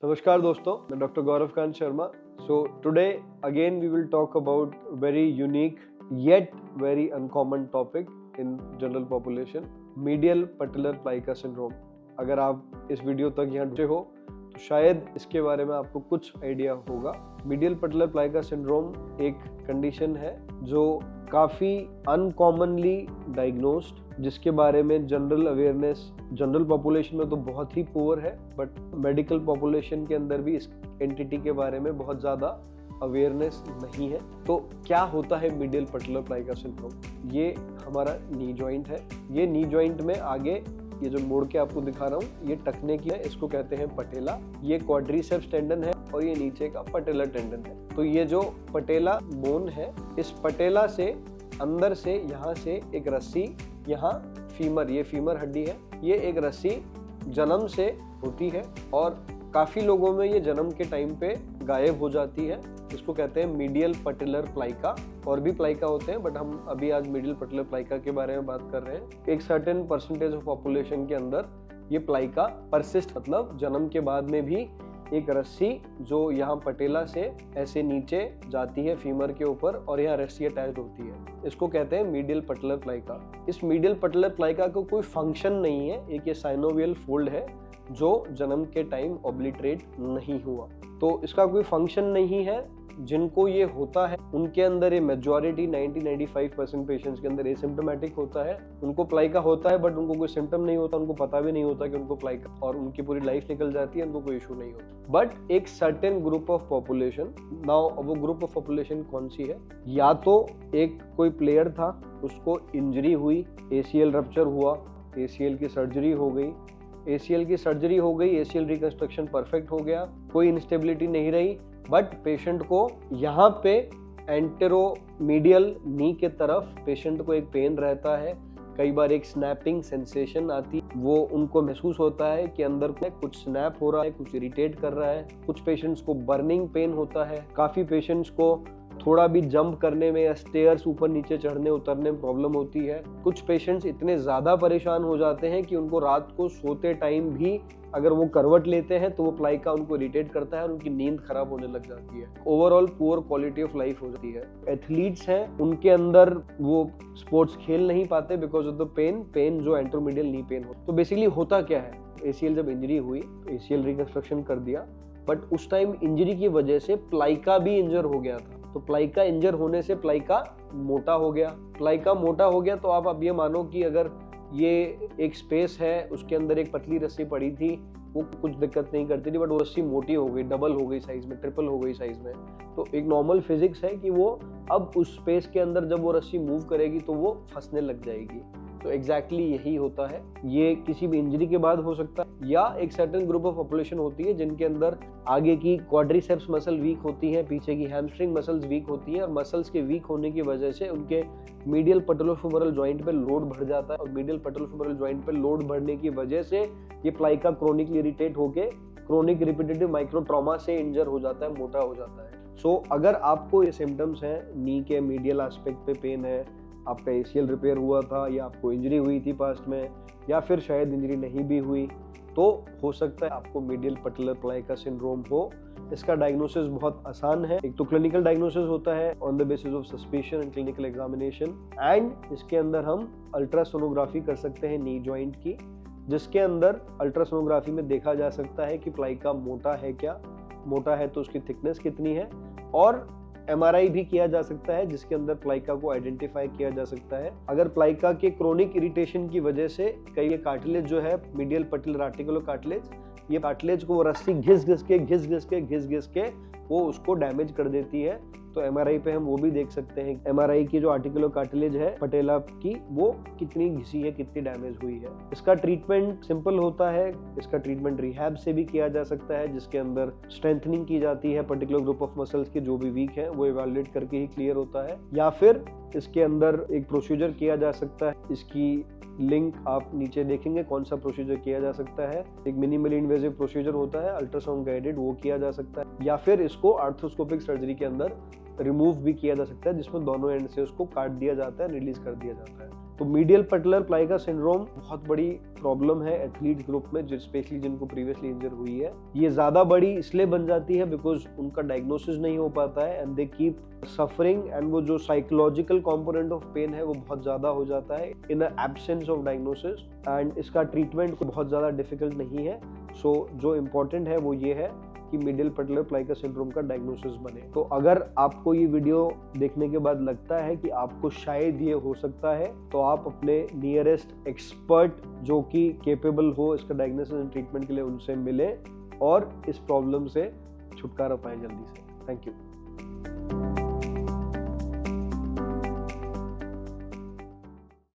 नमस्कार दोस्तों, मैं doctor Gaurav Kant Sharma. So today again we will talk about very unique yet very uncommon topic in general population, medial patellar plica syndrome. अगर आप इस video तक यहाँ जुड़े हो तो शायद इसके बारे में आपको कुछ आइडिया होगा. मीडियल पटेलर प्लाइका सिंड्रोम एक कंडीशन है जो काफ़ी अनकॉमनली डायग्नोस्ड, जिसके बारे में जनरल अवेयरनेस जनरल पॉपुलेशन में तो बहुत ही पुअर है, बट मेडिकल पॉपुलेशन के अंदर भी इस एंटिटी के बारे में बहुत ज़्यादा अवेयरनेस नहीं है. तो क्या होता है मीडियल पटेलर प्लाइका सिंड्रोम? ये हमारा नी जॉइंट है. ये नी जॉइंट में आगे ये जो मोड़ के आपको दिखा रहा हूँ, ये टखने की है, इसको कहते हैं पटेला. ये क्वाड्रिसेप्स टेंडन है और ये नीचे का पटेलर टेंडन है. तो ये जो पटेला बोन है, इस पटेला से अंदर से यहाँ से एक रस्सी, यहाँ फीमर, ये फीमर हड्डी है, ये एक रस्सी जन्म से होती है और काफ़ी लोगों में ये जन्म के टाइम पे गायब हो जाती है. इसको कहते हैं मीडियल पटेलर प्लाइका. और भी प्लाइका होते हैं, बट हम अभी आज मीडियल पटेलर प्लाइका के बारे में बात कर रहे हैं. एक सर्टेन परसेंटेज ऑफ पॉपुलेशन के अंदर ये प्लाइका परसिस्ट, मतलब जन्म के बाद में भी एक रस्सी जो यहाँ पटेला से ऐसे नीचे जाती है फीमर के ऊपर और यहाँ रस्सी अटैच्ड होती है, इसको कहते हैं मीडियल पटेलर प्लाइका. इस मीडियल पटेलर प्लाइका को कोई फंक्शन नहीं है. एक ये साइनोवियल फोल्ड है जो जन्म के टाइम ऑब्लिटरेट नहीं हुआ, तो इसका कोई फंक्शन नहीं है. जिनको ये होता है उनके अंदर ये मेजॉरिटी 90-95% पेशेंट्स के अंदर एसिम्प्टोमेटिक होता है. उनको प्लाइका होता है बट उनको कोई सिम्टम नहीं होता, उनको पता भी नहीं होता कि उनको प्लाइका, और उनकी पूरी लाइफ निकल जाती है, उनको कोई इशू नहीं होता. बट एक certain group of population, now वो ग्रुप ऑफ पॉपुलेशन कौन सी है? या तो एक कोई प्लेयर था, उसको इंजरी हुई, ACL रप्चर हुआ, ACL की सर्जरी हो गई, ACL की सर्जरी हो गई, ACL रिकंस्ट्रक्शन परफेक्ट हो गया, कोई इंस्टेबिलिटी नहीं रही, बट पेशेंट को यहाँ पे एंटेरोमीडियल नी के तरफ पेशेंट को एक पेन रहता है. कई बार एक स्नैपिंग सेंसेशन आती, वो उनको महसूस होता है कि अंदर कुछ स्नैप हो रहा है, कुछ इरिटेट कर रहा है. कुछ पेशेंट्स को बर्निंग पेन होता है. काफ़ी पेशेंट्स को थोड़ा भी जंप करने में या स्टेयर्स ऊपर नीचे चढ़ने उतरने में प्रॉब्लम होती है. कुछ पेशेंट्स इतने ज़्यादा परेशान हो जाते हैं कि उनको रात को सोते टाइम भी अगर वो करवट लेते हैं तो वो प्लाइका उनको इरिटेट करता है और उनकी नींद खराब होने लग जाती है. Overall poor quality of life हो जाती है. एथलीट्स हैं, उनके अंदर वो स्पोर्ट्स खेल नहीं पाते बिकॉज ऑफ द पेन जो एंटेरोमीडियल नी पेन हो. तो बेसिकली होता क्या है, ACL जब इंजरी हुई, ACL रिकंस्ट्रक्शन कर दिया, बट उस टाइम इंजरी की वजह से प्लाइका भी इंजर हो गया था. तो प्लाइका इंजर होने से प्लाइका मोटा हो गया. प्लाइका मोटा हो गया तो आप अब ये मानो कि अगर ये एक स्पेस है, उसके अंदर एक पतली रस्सी पड़ी थी, वो कुछ दिक्कत नहीं करती थी, बट वो रस्सी मोटी हो गई, डबल हो गई साइज में, ट्रिपल हो गई साइज में. तो एक नॉर्मल फिजिक्स है कि वो अब उस स्पेस के अंदर जब वो रस्सी मूव करेगी तो वो फंसने लग जाएगी. तो एग्जैक्टली यही होता है. ये किसी भी इंजरी के बाद हो सकता है, या एक सर्टेन ग्रुप ऑफ पॉपुलेशन होती है जिनके अंदर आगे की क्वाड्रिसेप्स मसल वीक होती है, पीछे की हैमस्ट्रिंग मसल्स वीक होती है, और मसल्स के वीक होने की वजह से उनके मीडियल पटेलोफेमोरल जॉइंट पे लोड बढ़ जाता है, और मीडियल पटेलोफेमोरल जॉइंट पे लोड बढ़ने की वजह से ये प्लाइका क्रोनिकली इरिटेट होके क्रोनिक रिपीटेटिव माइक्रो ट्रॉमा से इंजर हो जाता है, मोटा हो जाता है. सो अगर आपको ये सिम्टम्स हैं, नी के मीडियल एस्पेक्ट पे पेन है, आपका ACL रिपेयर हुआ था, या आपको इंजरी हुई थी पास्ट में, या फिर शायद इंजरी नहीं भी हुई, तो हो सकता है आपको मीडियल पटेलर प्लाइका सिंड्रोम हो. इसका डायग्नोसिस बहुत आसान है. एक तो क्लिनिकल डायग्नोसिस होता है on the basis of suspicion and clinical examination, and इसके अंदर हम अल्ट्रासोनोग्राफी कर सकते हैं नी जॉइंट की, जिसके अंदर अल्ट्रासोनोग्राफी में देखा जा सकता है कि प्लाइका मोटा है क्या, मोटा है तो उसकी थिकनेस कितनी है, और MRI भी किया जा सकता है जिसके अंदर प्लाइका को आइडेंटिफाई किया जा सकता है. अगर प्लाइका के क्रोनिक इरिटेशन की वजह से कई कार्टिलेज जो है मीडियल पटेलर आर्टिकुलर कार्टिलेज, ये कार्टिलेज को वो रस्सी घिस के वो उसको डैमेज कर देती है. तो MRI पे हम वो भी देख सकते हैं, MRI की जो आर्टिकुलर कार्टिलेज है पटेला की, वो कितनी घिसी है, कितनी डैमेज हुई है. इसका ट्रीटमेंट सिंपल होता है. इसका ट्रीटमेंट रिहैब से भी किया जा सकता है, जिसके अंदर स्ट्रेंथनिंग की जाती है पर्टिकुलर ग्रुप ऑफ मसल्स के जो भी वीक है, वो इवैल्यूएट करके ही क्लियर होता है. या फिर इसके अंदर एक प्रोसीजर किया जा सकता है, इसकी लिंक आप नीचे देखेंगे कौन सा प्रोसीजर किया जा सकता है. एक मिनिमली इन्वेजिव प्रोसीजर होता है, अल्ट्रासाउंड गाइडेड, वो किया जा सकता है. या फिर इसको आर्थ्रोस्कोपिक सर्जरी के अंदर रिमूव भी किया जा सकता है, जिसमें दोनों एंड से उसको काट दिया जाता है, रिलीज कर दिया जाता है. तो मीडियल पटेलर प्लाइका सिंड्रोम बहुत बड़ी प्रॉब्लम है एथलीट ग्रुप में, स्पेशली जिनको प्रीवियसली इंजर हुई है। ये ज्यादा बड़ी इसलिए बन जाती है बिकॉज उनका डायग्नोसिस नहीं हो पाता है and they keep suffering, and वो जो साइकोलॉजिकल कंपोनेंट ऑफ पेन है वो बहुत ज्यादा हो जाता है in absence of diagnosis, and इसका ट्रीटमेंट बहुत ज्यादा डिफिकल्ट नहीं है। सो जो इम्पोर्टेंट है वो ये है कि मीडियल पटेलर प्लाइका सिंड्रोम का डायग्नोसिस बने। तो अगर आपको ये वीडियो देखने के बाद लगता है कि आपको शायद ये हो सकता है, तो आप अपने नियरेस्ट एक्सपर्ट जो कि केपेबल हो इसका डायग्नोसिस एंड ट्रीटमेंट के लिए, उनसे मिलें और इस प्रॉब्लम से छुटकारा पाएं जल्दी से। Thank you.